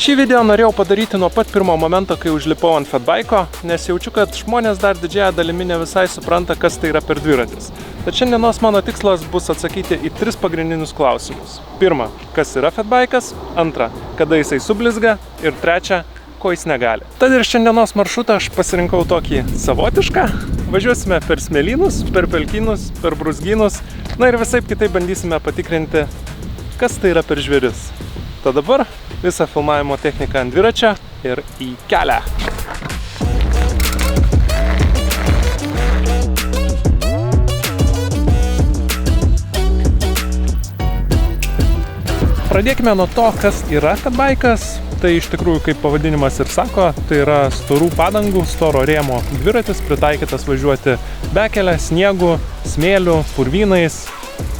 Šį video norėjau padaryti nuo pat pirmo momento, kai užlipau ant fatbike'o, nes jaučiu, kad žmonės dar didžiąją dalimi ne visai supranta, kas tai yra per dviratis. Tad šiandienos mano tikslas bus atsakyti į 3 pagrindinius klausimus. Pirma, kas yra fatbike'as, antra, kada jisai sublizga ir trečia, ko jis negali. Tad ir šiandienos maršrutą aš pasirinkau tokį savotišką. Važiuosime per smėlynus, per pelkynus, per brūzgynus, na ir visaip kitaip bandysime patikrinti, kas tai yra per žvėris. Tad dabar visą filmavimo techniką ant dviračio ir į kelią. Pradėkime nuo to, kas yra fatbike'as. Tai iš tikrųjų, kaip pavadinimas ir sako, tai yra storų padangų, storo rėmo dviratis, pritaikytas važiuoti bekele, sniegu, smėliu, purvynais.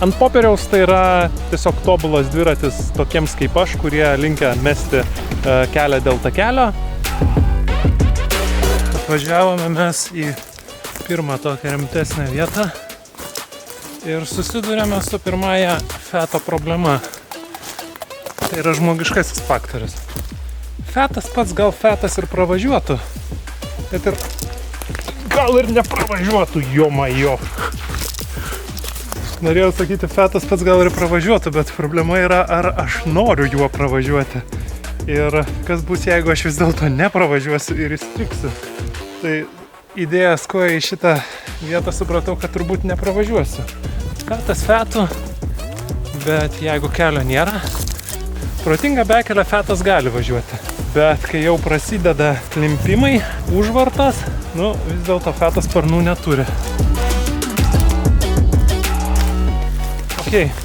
Ant popieriaus tai yra tiesiog tobulas dviratis tokiems kaip aš, kurie linkę mesti kelią dėl takelio. Atvažiavome mes į pirmą tokią rimtesnę vietą ir susidurėme su pirmąja feto problema. Tai yra žmogiškasis faktorius. Fetas pats gal fetas ir pravažiuotų, bet ir gal ir nepravažiuotų, jo. Norėjau sakyti, fetas pats gal ir pravažiuotų, bet problema yra, ar aš noriu juo pravažiuoti. Ir kas bus, jeigu aš vis dėlto nepravažiuosiu ir įstriksiu. Tai idėjas, ko į šitą vietą supratau, kad turbūt nepravažiuosiu. Fetas fetų, bet jeigu kelio nėra, protinga bekelė fetas gali važiuoti. Bet kai jau prasideda klimpimai, užvartas, vis dėlto fetas sparnų neturi.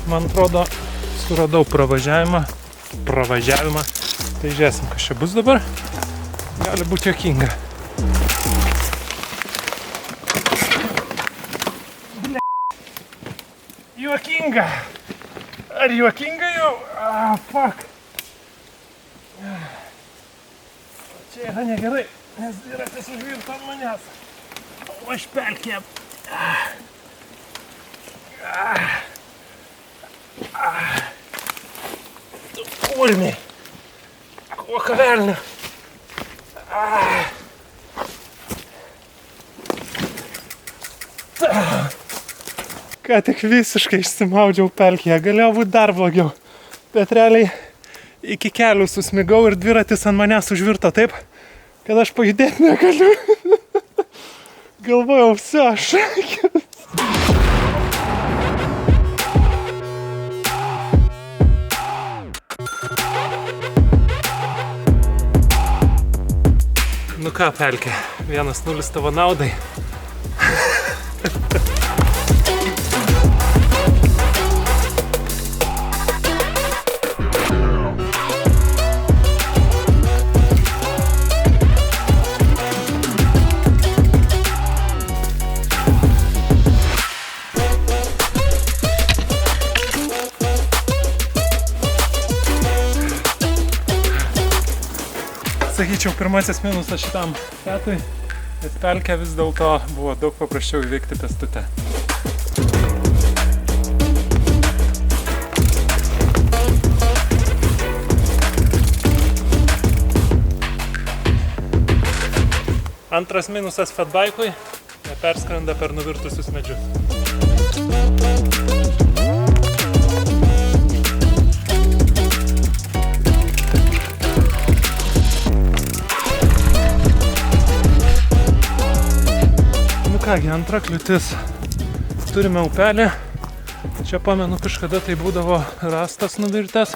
Man atrodo, suradau pravažiavimą. Tai žiūrėsim, kas čia bus dabar. Gali būti juokinga. Juokinga! Ar juokinga jau? Fuck! Čia yra negerai, nes dviratis užvirto ant manęs. O aš pelkė. Tu kurmi! Kokia velnė! Ką tik visiškai išsimaudžiau pelkėje, galėjo būti dar blogiau. Bet realiai iki kelių susmigau ir dviratis ant manęs užvirto taip, kad aš pajudėti negaliu. Galvojau, aš. Nu ką, pelkė, 1-0 tavo naudai. Sakyčiau, pirmasis minusas šitam fetui, bet pelkę vis dėlto buvo daug paprasčiau įveikti pėstute. Antras minusas fatbike'ui, neperskrenda per nuvirtusius medžius. Kągi, antra kliūtis. Turime upelį. Čia pamenu, kažkada tai būdavo rastas nuvirtęs.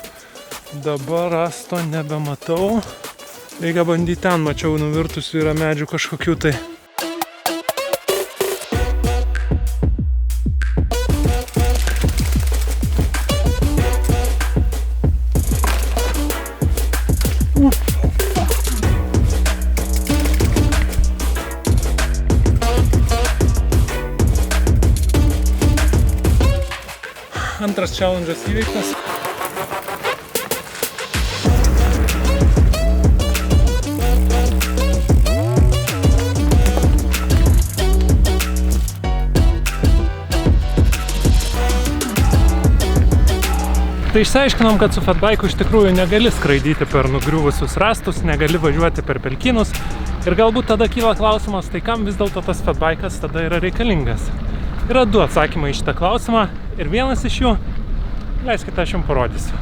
Dabar rasto nebematau. Reikia bandyti ten, mačiau nuvirtusių yra medžių kažkokių tai. Antras challenge'as įveiktas. Tai išsiaiškinom, kad su fatbaiku iš tikrųjų negali skraidyti per nugriuvusius rąstus, negali važiuoti per pelkynus. Ir galbūt tada kyla klausimas, tai kam vis dėlto tas fatbaikas tada yra reikalingas? Yra du atsakymai į šitą klausimą ir vienas iš jų, leiskite aš jums parodysiu.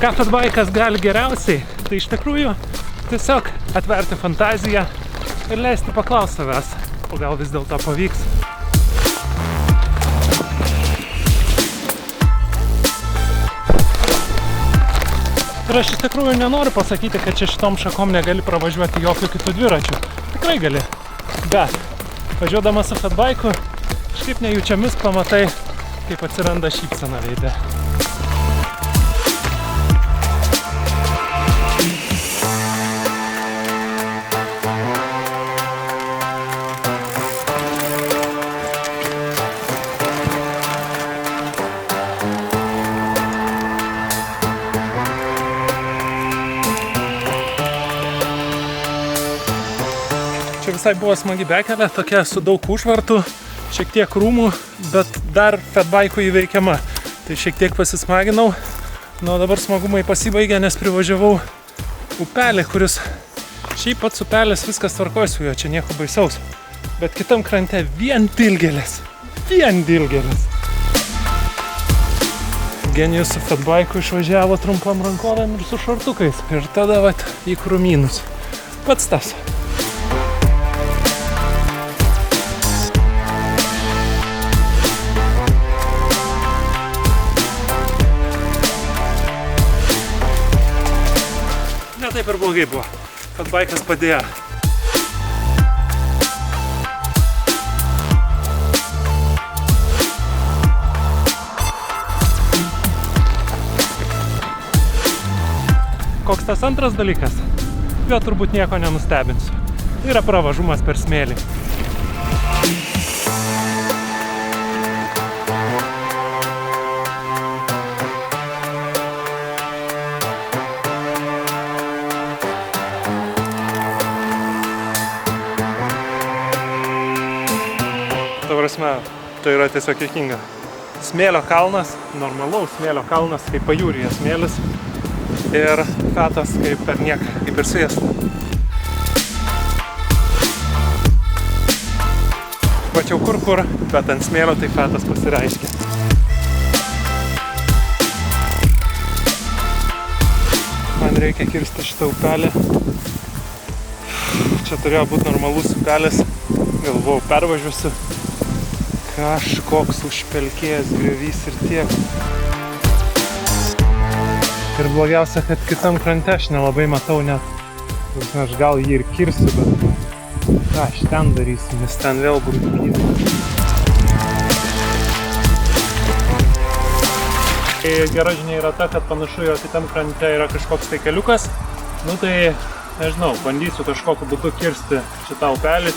Ką fatbaikas gali geriausiai, tai iš tikrųjų tiesiog atverti fantaziją ir leisti paklausti savęs, o gal vis dėlto pavyks. Ir aš iš tikrųjų nenoriu pasakyti, kad čia šitom šakom negali pravažiuoti jokių kitų dviračių. Tikrai gali. Bet važiuodamas su fatbaiku, kažkaip nejučiamis pamatai, kaip atsiranda šypsena veide. Čia visai buvo smagi bekelė, tokia su daug užvartų, šiek tiek rūmų, bet dar fatbaiku įveikiama. Tai šiek tiek pasismaginau, nu dabar smagumai pasibaigė, nes privažiavau upelį, kuris šiaip pats upelis viskas tvarkoja su juo, čia nieko baisaus. Bet kitam krante vien dilgėlės. Genijus su fatbaiku išvažiavo trumpam rankovėm ir su šortukais. Ir tada vat į krūmynus. Pats tas. Taip ir blogai buvo. Fatbaikas padėjo. Koks tas antras dalykas? Jo turbūt nieko nenustebinsiu. Tai yra pravažumas per smėlį. Tai yra tiesiog juokinga. Smėlio kalnas, normalaus smėlio kalnas, kaip pajūryje smėlis ir fatas kaip per nieką, kaip ir sviestą. Pačiau kur, bet ant smėlio tai fatas pasireiškia. Man reikia kirsti šitą upelį. Čia turėjo būti normalus upelis, galvojau pervažiuosiu. Kažkoks užpelkėjęs griovys ir tiek. Ir blogiausia, kad kitam krante aš nelabai matau net. Aš gal jį ir kirsiu, bet ką aš ten darysiu, nes ten vėl brūkydai. Gera žinia yra ta, kad panašu, jo kitam krante yra kažkoks tai keliukas. Nu tai, nežinau, bandysiu kažkokiu būdu kirsti šitą upelį.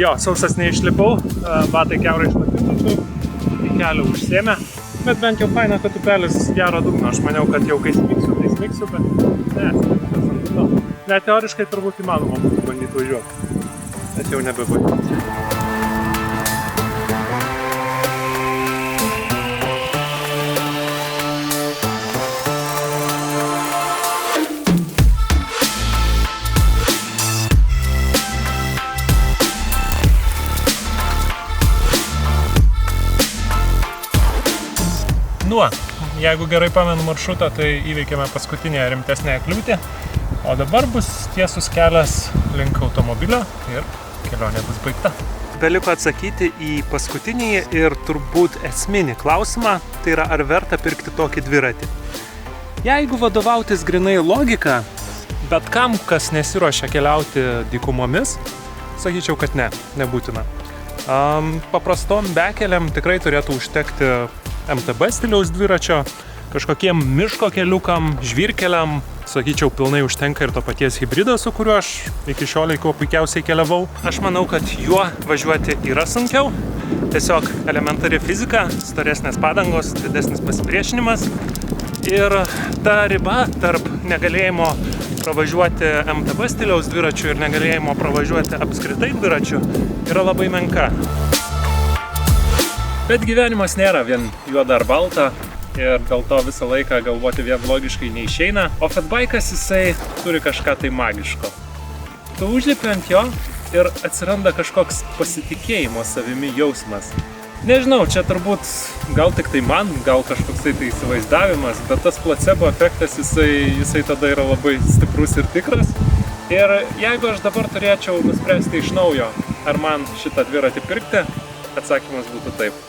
Jo, sausas neišlipau, batai kiaurai šlapintų, į kelią užsėmė, bet bent jau faina, kad upelis gero dugno. Aš maniau, kad jau kai smiksiu, bet ne, net teoriškai turbūt įmanoma būtų bandyti važiuoti, bet jau nebebandyti. Jeigu gerai pamenu maršrutą, tai įveikėme paskutinę rimtesnę kliūtį, o dabar bus tiesus kelias link automobilio ir kelionė bus baigta. Beliko atsakyti į paskutinį ir turbūt esminį klausimą, tai yra ar verta pirkti tokį dviratį. Jeigu vadovautis grinai logika, bet kam, kas nesiruošia keliauti dykumomis, sakyčiau, kad ne, nebūtina. Paprastom bekeliam tikrai turėtų užtekti MTB stiliaus dviračio, kažkokiem miško keliukam, žvyrkeliam, sakyčiau, pilnai užtenka ir to paties hibrido, su kuriuo aš iki šiol kuo puikiausiai keliavau. Aš manau, kad juo važiuoti yra sunkiau. Tiesiog elementari fizika, storesnės padangos, didesnis pasipriešinimas. Ir ta riba tarp negalėjimo pravažiuoti MTB stiliaus dviračių ir negalėjimo pravažiuoti apskritai dviračių yra labai menka. Bet gyvenimas nėra vien juoda ar balta ir dėl to visą laiką galvoti vien logiškai neišeina. O fatbaikas jisai turi kažką tai magiško. Tu užlipi ant jo ir atsiranda kažkoks pasitikėjimo savimi jausmas. Nežinau, čia turbūt gal tik tai man, gal kažkoks tai įsivaizdavimas, bet tas placebo efektas jisai tada yra labai stiprus ir tikras. Ir jeigu aš dabar turėčiau nuspręsti iš naujo, ar man šitą dviratį pirkti, atsakymas būtų taip.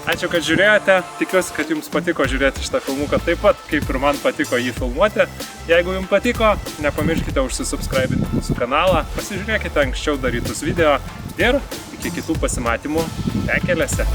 Ačiū, kad žiūrėjote. Tikiuosi, kad jums patiko žiūrėti šitą filmuką taip pat, kaip ir man patiko jį filmuoti. Jeigu jums patiko, nepamirškite užsisubscribinti mūsų kanalą, pasižiūrėkite anksčiau darytus video ir iki kitų pasimatymų pekelėse.